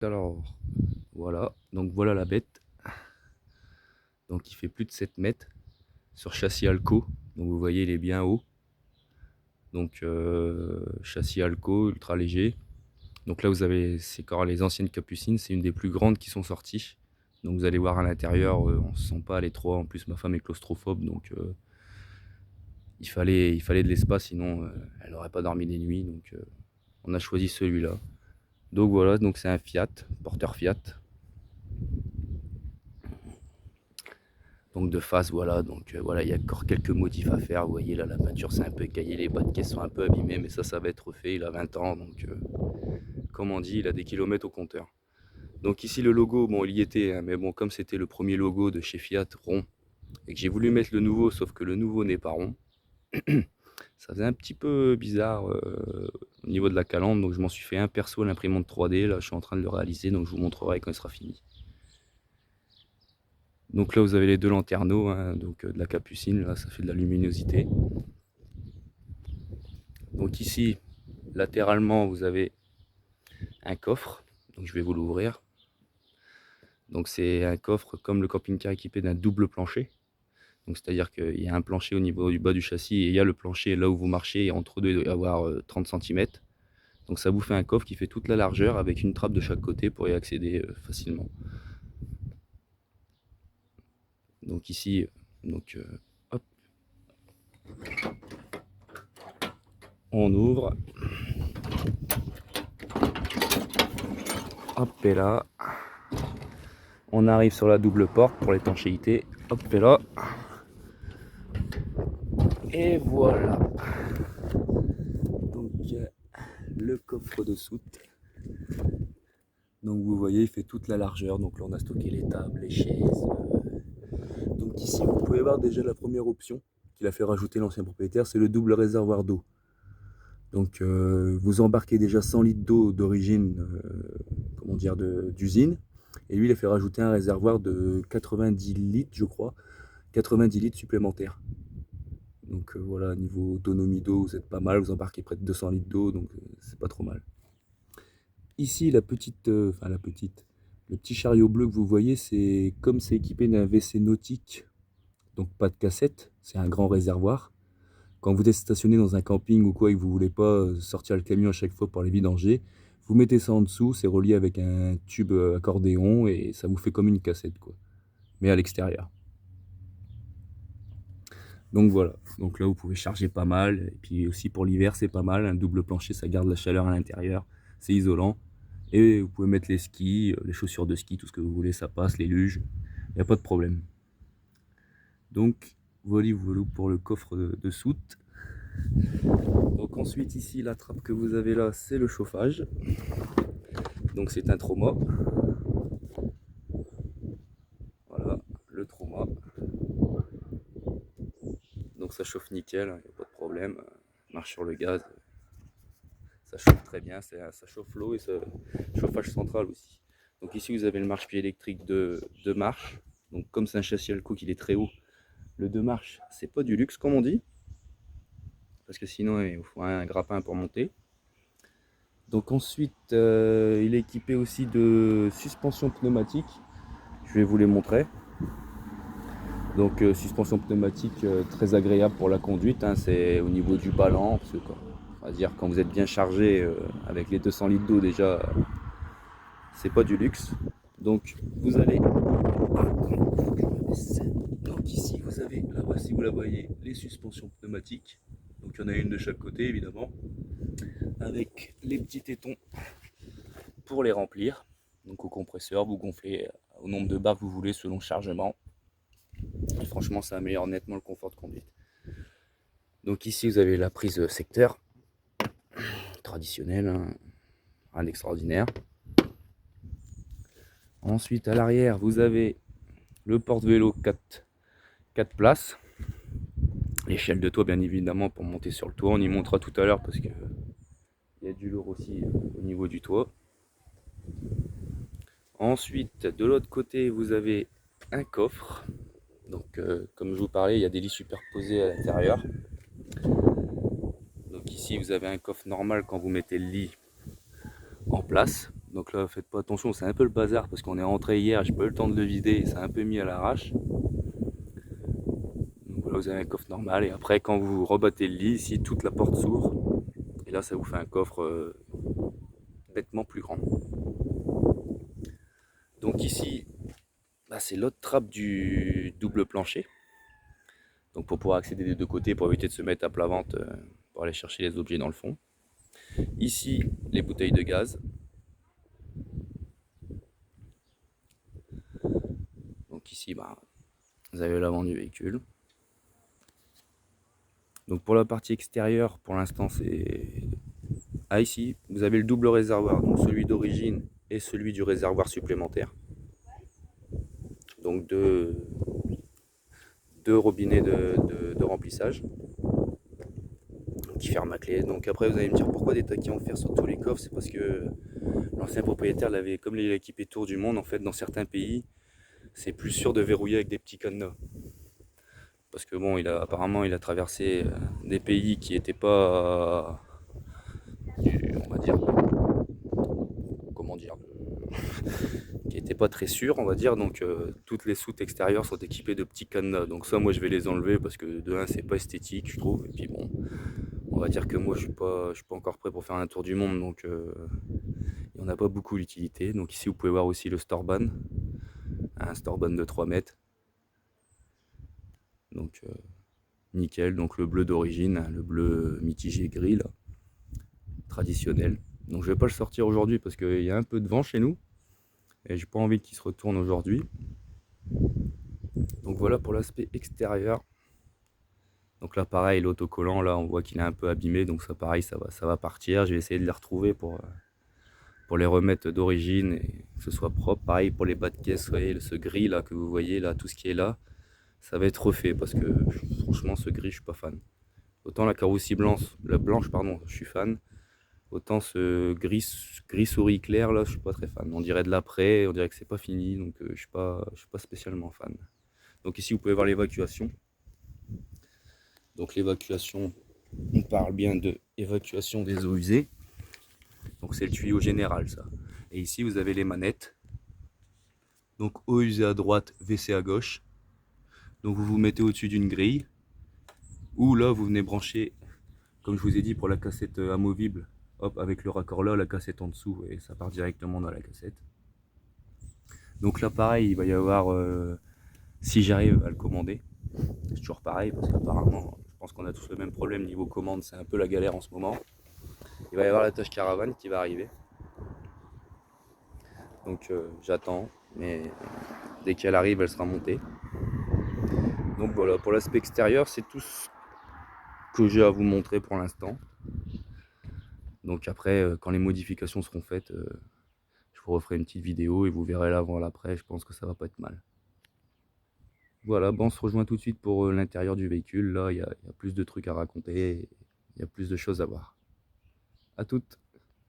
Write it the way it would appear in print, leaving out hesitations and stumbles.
Alors, voilà, donc voilà la bête. Donc il fait plus de 7 mètres sur châssis Alco. Donc vous voyez, il est bien haut. Donc châssis Alco, ultra léger. Donc là vous avez, c'est encore les anciennes Capucines, c'est une des plus grandes qui sont sorties. Donc vous allez voir à l'intérieur, on se sent pas à l'étroit. En plus ma femme est claustrophobe, donc il fallait de l'espace, sinon elle n'aurait pas dormi des nuits. Donc on a choisi celui-là. Donc voilà, donc c'est un Fiat, porteur Fiat. Donc de face, voilà, donc voilà, il y a encore quelques modifs à faire. Vous voyez là, la peinture c'est un peu écaillé, les bas de caisse sont un peu abîmés, mais ça va être refait. Il a 20 ans, donc comme on dit, il a des kilomètres au compteur. Donc ici le logo, bon il y était, hein, mais bon comme c'était le premier logo de chez Fiat rond, et que j'ai voulu mettre le nouveau, sauf que le nouveau n'est pas rond, ça faisait un petit peu bizarre au niveau de la calandre, donc je m'en suis fait un perso à l'imprimante 3D, là je suis en train de le réaliser, donc je vous montrerai quand il sera fini. Donc là vous avez les deux lanterneaux, hein, donc de la capucine, là ça fait de la luminosité. Donc ici, latéralement, vous avez un coffre, donc je vais vous l'ouvrir. Donc c'est un coffre comme le camping-car équipé d'un double plancher. Donc c'est-à-dire qu'il y a un plancher au niveau du bas du châssis et il y a le plancher là où vous marchez, et entre deux il doit y avoir 30 cm. Donc ça vous fait un coffre qui fait toute la largeur avec une trappe de chaque côté pour y accéder facilement. Donc ici, hop, on ouvre. Hop et là, on arrive sur la double porte pour l'étanchéité. Hop et là. Et voilà. Donc le coffre de soute. Donc vous voyez, il fait toute la largeur. Donc là on a stocké les tables, les chaises. Donc ici vous pouvez voir déjà la première option qu'il a fait rajouter l'ancien propriétaire, c'est le double réservoir d'eau. Donc vous embarquez déjà 100 litres d'eau d'origine, comment dire, d'usine. Et lui il a fait rajouter un réservoir de 90 litres je crois, 90 litres supplémentaires. Donc voilà, niveau autonomie d'eau, vous êtes pas mal, vous embarquez près de 200 litres d'eau, donc c'est pas trop mal. Ici, le petit chariot bleu que vous voyez, c'est comme c'est équipé d'un WC nautique, donc pas de cassette, c'est un grand réservoir. Quand vous êtes stationné dans un camping ou quoi et que vous voulez pas sortir le camion à chaque fois pour les vidanger, vous mettez ça en dessous, c'est relié avec un tube accordéon et ça vous fait comme une cassette, quoi, mais à l'extérieur. Donc voilà, donc là vous pouvez charger pas mal, et puis aussi pour l'hiver c'est pas mal, un double plancher ça garde la chaleur à l'intérieur, c'est isolant. Et vous pouvez mettre les skis, les chaussures de ski, tout ce que vous voulez, ça passe, les luges, il n'y a pas de problème. Donc voilà pour le coffre de soute. Donc ensuite ici la trappe que vous avez là c'est le chauffage. Donc c'est un trauma. Voilà, le trauma. Donc ça chauffe nickel, il n'y a pas de problème. Marche sur le gaz, ça chauffe très bien, ça chauffe l'eau et ça chauffage central aussi. Donc ici vous avez le marche-pied électrique de marche. Donc comme c'est un châssis Alco qu'il est très haut, le 2 marches c'est pas du luxe comme on dit, parce que sinon il faut un grappin pour monter. Donc ensuite il est équipé aussi de suspension pneumatique, je vais vous les montrer. Donc suspension pneumatique très agréable pour la conduite, hein, c'est au niveau du ballon, parce que quoi, on va dire quand vous êtes bien chargé avec les 200 litres d'eau déjà, c'est pas du luxe. Donc vous allez, donc ici vous avez, là-bas si vous la voyez, les suspensions pneumatiques. Donc il y en a une de chaque côté évidemment, avec les petits tétons pour les remplir. Donc au compresseur, vous gonflez au nombre de bars que vous voulez selon le chargement. Et franchement ça améliore nettement le confort de conduite. Donc ici vous avez la prise secteur, traditionnelle, hein, rien d'extraordinaire. Ensuite à l'arrière vous avez le porte-vélo 4 places. L'échelle de toit bien évidemment pour monter sur le toit, on y montera tout à l'heure parce que il y a du lourd aussi au niveau du toit. Ensuite de l'autre côté vous avez un coffre. Donc comme je vous parlais, il y a des lits superposés à l'intérieur. Donc ici vous avez un coffre normal quand vous mettez le lit en place. Donc là, faites pas attention, c'est un peu le bazar parce qu'on est rentré hier, j'ai pas eu le temps de le vider et c'est un peu mis à l'arrache. Donc voilà, vous avez un coffre normal et après, quand vous rebattez le lit, ici, toute la porte s'ouvre et là, ça vous fait un coffre bêtement plus grand. Donc ici, bah, c'est l'autre trappe du double plancher. Donc pour pouvoir accéder des deux côtés, pour éviter de se mettre à plat ventre pour aller chercher les objets dans le fond. Ici, les bouteilles de gaz. Donc ici, bah, vous avez l'avant du véhicule. Donc pour la partie extérieure, pour l'instant, c'est... Ah, ici, vous avez le double réservoir, donc celui d'origine et celui du réservoir supplémentaire. Donc deux robinets de remplissage qui ferment à clé. Donc après, vous allez me dire pourquoi des taquets en fer sur tous les coffres. C'est parce que l'ancien propriétaire l'avait, comme il l'a équipé tour du monde, en fait, dans certains pays, c'est plus sûr de verrouiller avec des petits cadenas. Parce que bon, apparemment, il a traversé des pays qui n'étaient pas, on va dire, comment dire, qui n'étaient pas très sûrs, on va dire. Donc toutes les soutes extérieures sont équipées de petits cadenas. Donc ça, moi, je vais les enlever parce que de un, c'est pas esthétique, je trouve. Et puis bon, on va dire que moi, je suis pas encore prêt pour faire un tour du monde, donc il n'y en a pas beaucoup d'utilité. Donc ici, vous pouvez voir aussi le Storban, un Storban de 3 mètres. Donc nickel, donc le bleu d'origine, le bleu mitigé gris là, traditionnel. Donc je vais pas le sortir aujourd'hui parce qu'il y a un peu de vent chez nous et j'ai pas envie qu'il se retourne aujourd'hui. Donc voilà pour l'aspect extérieur. Donc là pareil, l'autocollant là on voit qu'il est un peu abîmé, donc ça pareil ça va partir. Je vais essayer de les retrouver pour les remettre d'origine et que ce soit propre. Pareil pour les bas de caisse, vous voyez ce gris là que vous voyez là, tout ce qui est là, ça va être refait parce que franchement ce gris je suis pas fan. Autant la carrosserie blanche, pardon, je suis fan. Autant ce gris souris clair là, je suis pas très fan. On dirait de l'après, on dirait que c'est pas fini, donc je suis pas spécialement fan. Donc ici vous pouvez voir l'évacuation. Donc l'évacuation, on parle bien de évacuation des eaux usées. Donc c'est le tuyau général ça. Et ici vous avez les manettes. Donc eau usée à droite, WC à gauche. Donc vous vous mettez au-dessus d'une grille. Ou là vous venez brancher, comme je vous ai dit pour la cassette amovible, hop, avec le raccord là, la cassette en dessous et ça part directement dans la cassette. Donc là pareil, il va y avoir, si j'arrive à le commander, c'est toujours pareil parce qu'apparemment, je pense qu'on a tous le même problème niveau commande, c'est un peu la galère en ce moment. Il va y avoir la tâche caravane qui va arriver. Donc j'attends, mais dès qu'elle arrive, elle sera montée. Donc voilà, pour l'aspect extérieur, c'est tout ce que j'ai à vous montrer pour l'instant. Donc après, quand les modifications seront faites, je vous referai une petite vidéo et vous verrez l'avant, l'après, je pense que ça va pas être mal. Voilà, bon, on se rejoint tout de suite pour l'intérieur du véhicule. Là, il y a plus de trucs à raconter, il y a plus de choses à voir. À toutes.